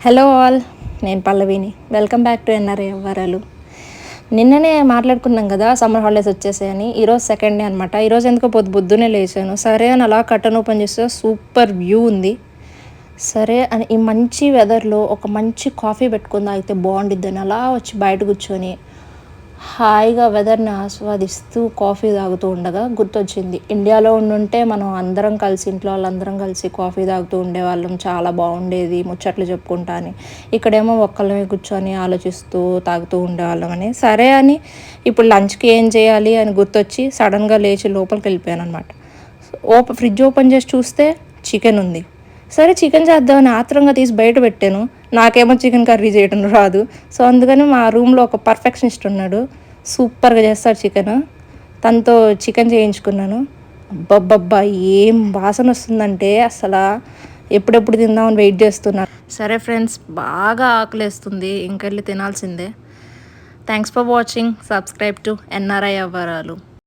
Hello all, నేను పల్లవిని. Welcome back to NRI వ్యవహారాలు. నిన్ననే మాట్లాడుకున్నాం కదా సమ్మర్ హాలిడేస్ వచ్చేసాయని. ఈరోజు సెకండ్ డే అనమాట. ఈరోజు ఎందుకో పొద్దున్నే లేచాను. సరే అని అలా కర్టన్ ఓపెన్ చేస్తే సూపర్ వ్యూ ఉంది. సరే అని ఈ మంచి వెదర్లో ఒక మంచి కాఫీ పెట్టుకుందా అయితే బాగుండిద్దని అలా వచ్చి బయట కూర్చొని హాయిగా వెదర్ని ఆస్వాదిస్తూ కాఫీ తాగుతూ ఉండగా గుర్తొచ్చింది, ఇండియాలో ఉండుంటే మనం అందరం కలిసి, ఇంట్లో వాళ్ళందరం కలిసి కాఫీ తాగుతూ ఉండేవాళ్ళం, చాలా బాగుండేది, ముచ్చట్లు చెప్పుకుంటా అని. ఇక్కడేమో ఒక్కళ్ళమే కూర్చొని ఆలోచిస్తూ తాగుతూ ఉండేవాళ్ళం అని. సరే అని ఇప్పుడు లంచ్కి ఏం చేయాలి అని గుర్తొచ్చి సడన్గా లేచి లోపలికి వెళ్ళిపోయాను అనమాట. ఫ్రిడ్జ్ ఓపెన్ చేసి చూస్తే చికెన్ ఉంది. సరే చికెన్ చేద్దామని ఆత్రంగా తీసి బయట పెట్టాను. నాకేమో చికెన్ కర్రీ చేయడం రాదు. సో అందుకని మా రూమ్లో ఒక పర్ఫెక్షనిస్ట్ ఉన్నాడు, సూపర్గా చేస్తాడు చికెన్. తనతో చికెన్ చేయించుకున్నాను. అబ్బబ్బబ్బా ఏం వాసన వస్తుందంటే అసలు ఎప్పుడెప్పుడు తిందామని వెయిట్ చేస్తున్నాను. సరే ఫ్రెండ్స్, బాగా ఆకలేస్తుంది, ఇంకెళ్ళి తినాల్సిందే. Thanks for watching. Subscribe to NRI వ్యవహారాలు.